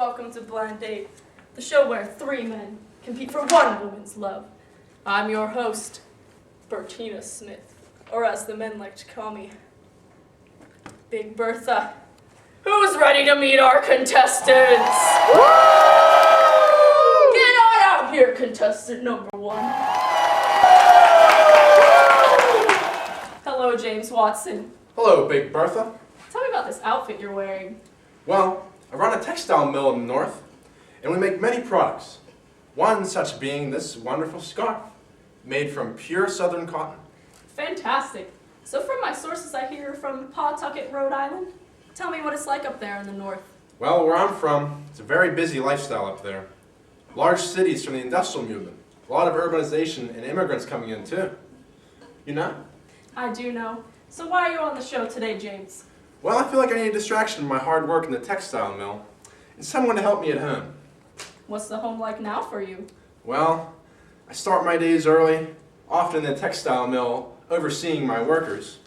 welcome to Blind Date, the show where three men compete for one woman's love. I'm your host, Bertina Smith, or as the men like to call me, Big Bertha. Who's ready to meet our contestants? Woo! Get on out here, contestant number one. Hello, James Watson. Hello, Big Bertha. Tell me about this outfit you're wearing. Well, I run a textile mill in the north, and we make many products. One such being this wonderful scarf, made from pure southern cotton. Fantastic. So from my sources I hear from Pawtucket, Rhode Island. Tell me what it's like up there in the north. Well, where I'm from, it's a very busy lifestyle up there. Large cities from the industrial movement. A lot of urbanization and immigrants coming in too. You know? I do know. So why are you on the show today, James? Well, I feel like I need a distraction from my hard work in the textile mill, and someone to help me at home. What's the home like now for you? Well, I start my days early, often in the textile mill, overseeing my workers.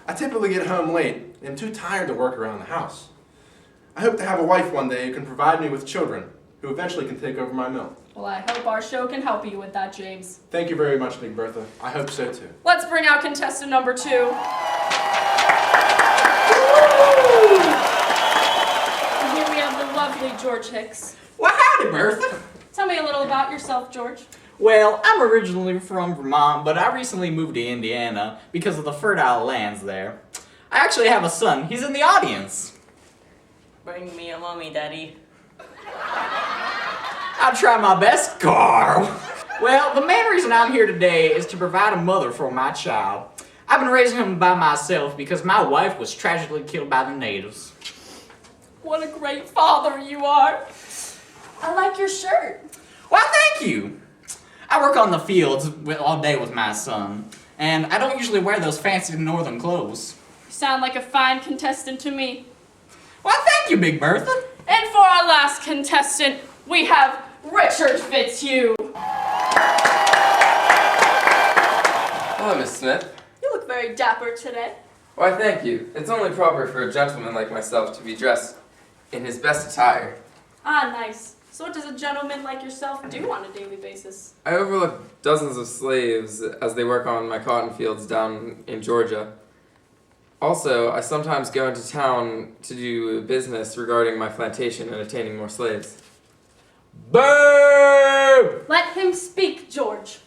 I typically get home late, and I'm too tired to work around the house. I hope to have a wife one day who can provide me with children, who eventually can take over my mill. Well, I hope our show can help you with that, James. Thank you very much, Big Bertha. I hope so too. Let's bring out contestant number two. And here we have the lovely George Hicks. Well, howdy, Bertha. Tell me a little about yourself, George. Well, I'm originally from Vermont, but I recently moved to Indiana because of the fertile lands there. I actually have a son. He's in the audience. Bring me a mummy, Daddy. I'll try my best, Carl. Well, the main reason I'm here today is to provide a mother for my child. I've been raising him by myself because my wife was tragically killed by the natives. What a great father you are. I like your shirt. Well, thank you. I work on the fields all day with my son, and I don't usually wear those fancy northern clothes. You sound like a fine contestant to me. Well, thank you, Big Bertha. And for our last contestant, we have Richard Fitzhugh. Hello, Miss Smith. You look very dapper today. Why, thank you. It's only proper for a gentleman like myself to be dressed in his best attire. Ah, nice. So what does a gentleman like yourself do on a daily basis? I overlook dozens of slaves as they work on my cotton fields down in Georgia. Also, I sometimes go into town to do business regarding my plantation and attaining more slaves. Boo! Let him speak, George.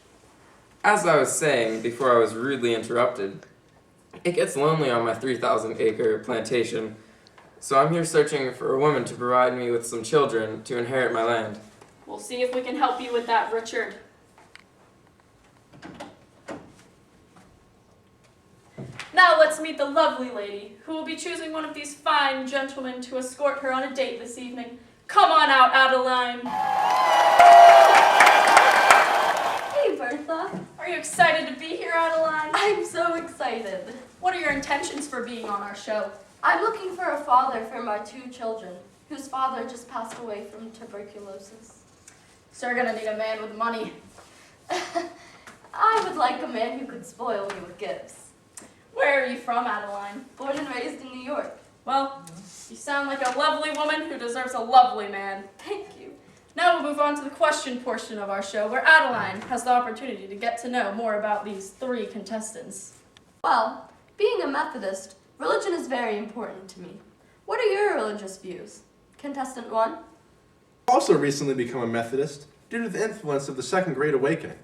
As I was saying before I was rudely interrupted, it gets lonely on my 3,000-acre plantation, so I'm here searching for a woman to provide me with some children to inherit my land. We'll see if we can help you with that, Richard. Now let's meet the lovely lady who will be choosing one of these fine gentlemen to escort her on a date this evening. Come on out, Adeline. Hey, Bertha. Are you excited to be here, Adeline? I'm so excited. What are your intentions for being on our show? I'm looking for a father for my two children, whose father just passed away from tuberculosis. So you're gonna need a man with money. I would like a man who could spoil me with gifts. Where are you from, Adeline? Born and raised in New York. Well, you sound like a lovely woman who deserves a lovely man. Thank you. Now we'll move on to the question portion of our show, where Adeline has the opportunity to get to know more about these three contestants. Well, being a Methodist, religion is very important to me. What are your religious views? Contestant 1? I've also recently become a Methodist due to the influence of the Second Great Awakening.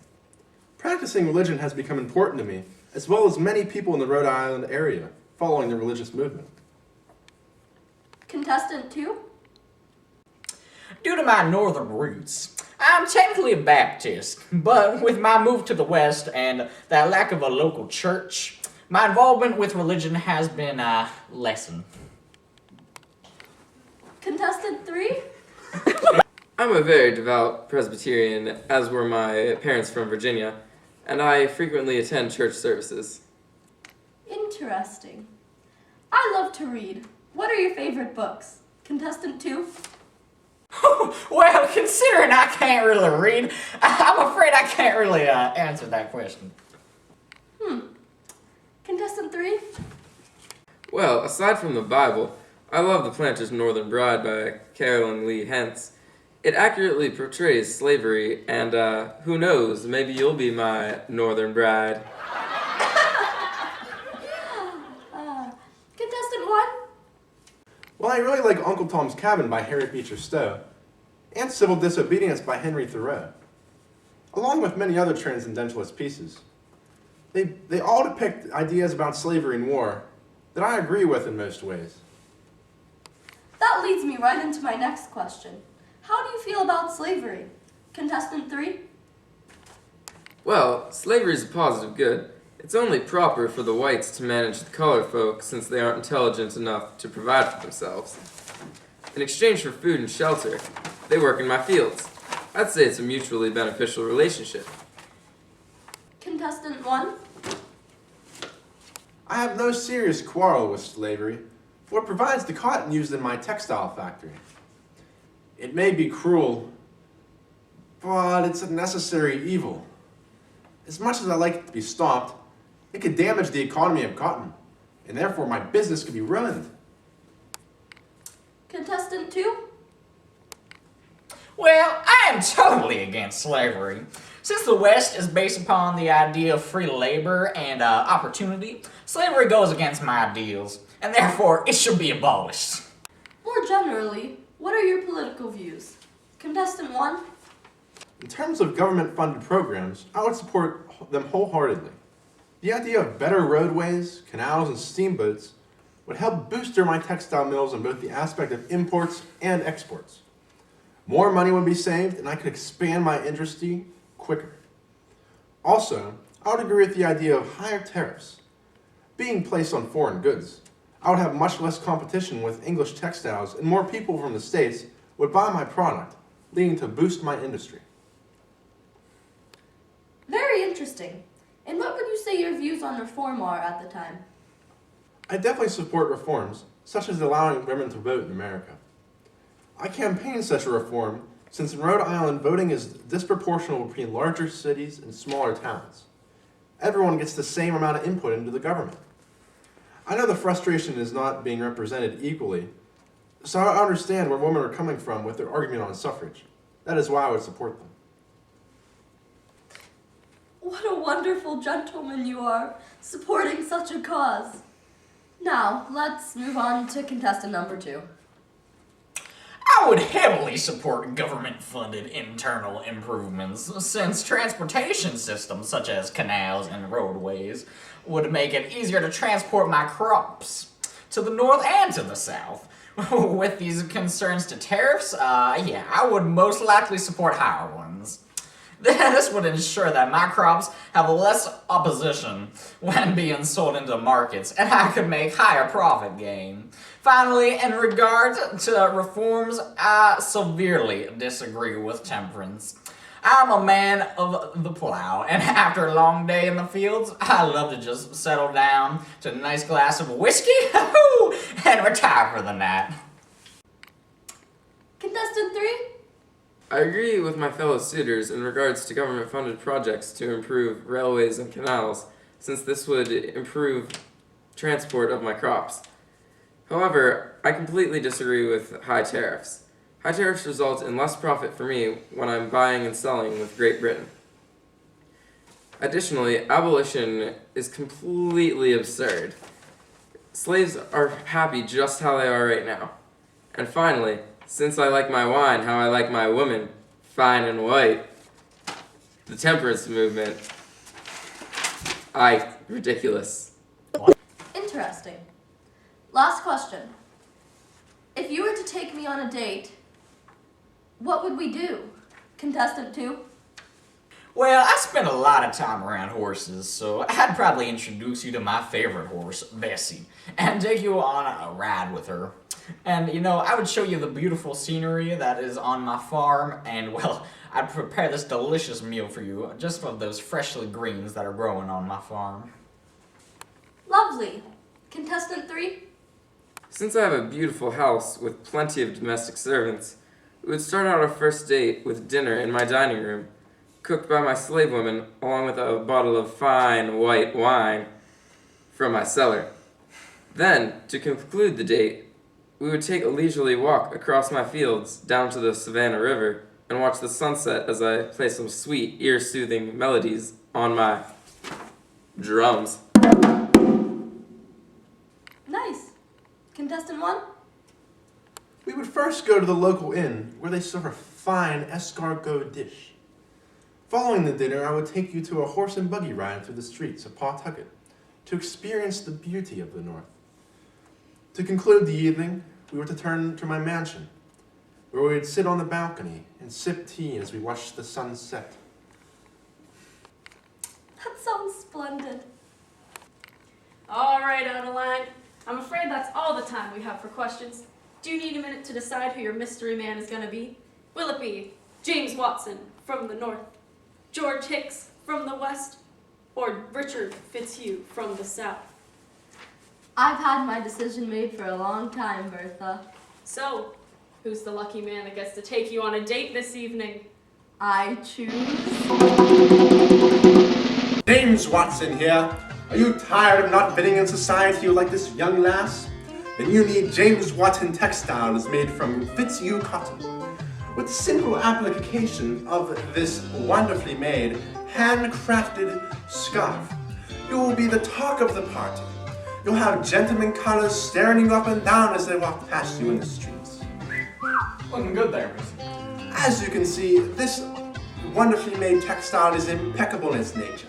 Practicing religion has become important to me, as well as many people in the Rhode Island area following the religious movement. Contestant 2? Due to my northern roots, I'm technically a Baptist, but with my move to the West and the lack of a local church, my involvement with religion has been lessened. Contestant 3? I'm a very devout Presbyterian, as were my parents from Virginia, and I frequently attend church services. Interesting. I love to read. What are your favorite books? Contestant 2? Well, considering I can't really read, I'm afraid I can't really answer that question. Contestant 3? Well, aside from the Bible, I love The Planter's Northern Bride by Carolyn Lee Hentz. It accurately portrays slavery, and who knows, maybe you'll be my Northern Bride. Contestant 1? Well, I really like Uncle Tom's Cabin by Harriet Beecher Stowe, and Civil Disobedience by Henry Thoreau, along with many other transcendentalist pieces. They all depict ideas about slavery and war that I agree with in most ways. That leads me right into my next question. How do you feel about slavery? Contestant 3? Well, slavery is a positive good. It's only proper for the whites to manage the colored folk since they aren't intelligent enough to provide for themselves. In exchange for food and shelter, they work in my fields. I'd say it's a mutually beneficial relationship. Contestant 1? I have no serious quarrel with slavery, for it provides the cotton used in my textile factory. It may be cruel, but it's a necessary evil. As much as I like it to be stopped, it could damage the economy of cotton, and therefore my business could be ruined. Contestant 2? Well, I am totally against slavery. Since the West is based upon the idea of free labor and opportunity, slavery goes against my ideals, and therefore it should be abolished. More generally, what are your political views? Contestant 1? In terms of government-funded programs, I would support them wholeheartedly. The idea of better roadways, canals, and steamboats would help booster my textile mills in both the aspect of imports and exports. More money would be saved, and I could expand my industry quicker. Also, I would agree with the idea of higher tariffs being placed on foreign goods. I would have much less competition with English textiles, and more people from the States would buy my product, leading to boost my industry. Very interesting. And what would you say your views on reform are at the time? I definitely support reforms, such as allowing women to vote in America. I campaign such a reform since in Rhode Island voting is disproportional between larger cities and smaller towns. Everyone gets the same amount of input into the government. I know the frustration is not being represented equally, so I understand where women are coming from with their argument on suffrage. That is why I would support them. What a wonderful gentleman you are, supporting such a cause. Now, let's move on to contestant number 2. I would heavily support government-funded internal improvements, since transportation systems such as canals and roadways would make it easier to transport my crops to the north and to the south. With these concerns to tariffs, yeah, I would most likely support higher ones. This would ensure that my crops have less opposition when being sold into markets, and I could make higher profit gain. Finally, in regard to reforms, I severely disagree with temperance. I'm a man of the plow, and after a long day in the fields, I love to just settle down to a nice glass of whiskey and retire for the night. Contestant 3? I agree with my fellow suitors in regards to government-funded projects to improve railways and canals, since this would improve transport of my crops. However, I completely disagree with high tariffs. High tariffs result in less profit for me when I'm buying and selling with Great Britain. Additionally, abolition is completely absurd. Slaves are happy just how they are right now. And finally, since I like my wine how I like my woman, fine and white, the temperance movement, ridiculous. Interesting. Last question. If you were to take me on a date, what would we do? Contestant 2? Well, I spend a lot of time around horses, so I'd probably introduce you to my favorite horse, Bessie, and take you on a ride with her. And, you know, I would show you the beautiful scenery that is on my farm, and, well, I'd prepare this delicious meal for you, just of those freshly greens that are growing on my farm. Lovely. Contestant 3? Since I have a beautiful house with plenty of domestic servants, we would start out our first date with dinner in my dining room, cooked by my slave woman, along with a bottle of fine white wine from my cellar. Then, to conclude the date, we would take a leisurely walk across my fields down to the Savannah River and watch the sunset as I play some sweet, ear-soothing melodies on my drums. Nice. Contestant 1? We would first go to the local inn where they serve a fine escargot dish. Following the dinner, I would take you to a horse and buggy ride through the streets of Pawtucket to experience the beauty of the North. To conclude the evening, we were to turn to my mansion, where we would sit on the balcony and sip tea as we watched the sun set. That sounds splendid. All right, Adeline. I'm afraid that's all the time we have for questions. Do you need a minute to decide who your mystery man is going to be? Will it be James Watson from the north, George Hicks from the west, or Richard Fitzhugh from the south? I've had my decision made for a long time, Bertha. So, who's the lucky man that gets to take you on a date this evening? I choose... James Watson here. Are you tired of not fitting in society like this young lass? Then you need James Watson textiles made from Fitzhugh cotton. With simple application of this wonderfully made, handcrafted scarf, you will be the talk of the party. You'll have gentlemen callers staring you up and down as they walk past you in the streets. Looking good there, miss. As you can see, this wonderfully made textile is impeccable in its nature.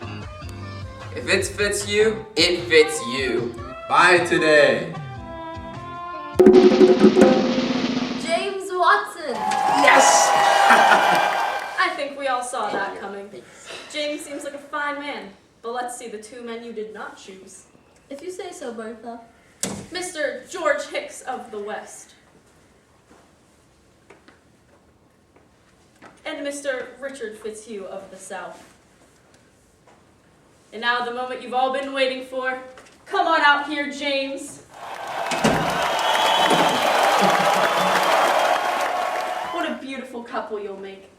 If it fits you, it fits you. Buy today. James Watson! Yes! I think we all saw that coming. James seems like a fine man, but let's see the two men you did not choose. If you say so, Bertha. Mr. George Hicks of the west. And Mr. Richard Fitzhugh of the south. And now the moment you've all been waiting for. Come on out here, James. What a beautiful couple you'll make.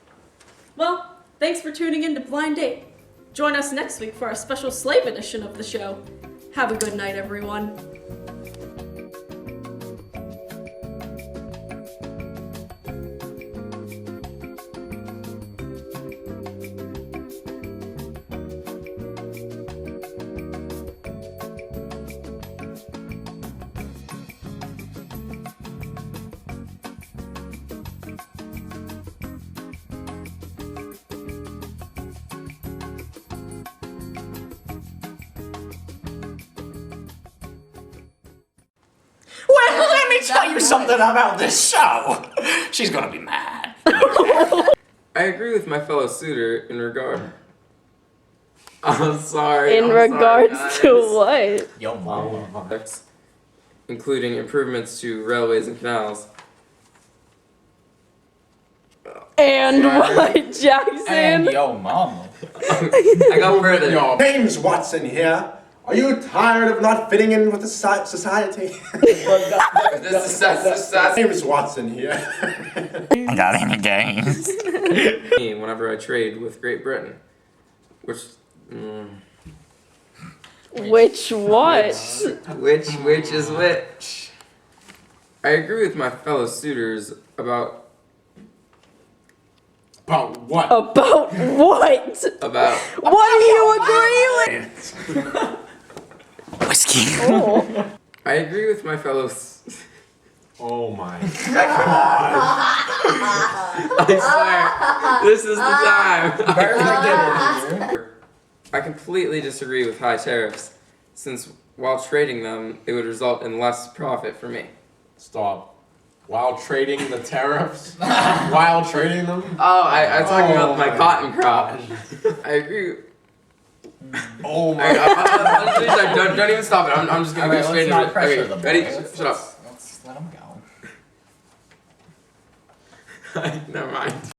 Well, thanks for tuning in to Blind Date. Join us next week for our special slave edition of the show. Have a good night, everyone. Well, let me tell you something about this show. She's gonna be mad. I agree with my fellow suitor in regard. I'm sorry. In I'm regards sorry, to what? Yo, mama. guys. Including improvements to railways and canals. And Sorry. what, Jackson? And yo, mama. I got further. James Watson here. Are you tired of not fitting in with the society? James Watson here. Got any games? Whenever I trade with Great Britain, which Which what? which is which. I agree with my fellow suitors about What? About what? about What do you agree with? Whiskey. Oh. I agree with my fellow. Oh my. I swear, this is the time. I completely disagree with high tariffs, since while trading them, it would result in less profit for me. Stop. While trading the tariffs? While trading them? Oh, I'm talking about my my cotton crop. I agree. Oh my. Don't even stop it. I'm just gonna go straight into it. Okay, ready? Shut up. Let's let him go. Never mind.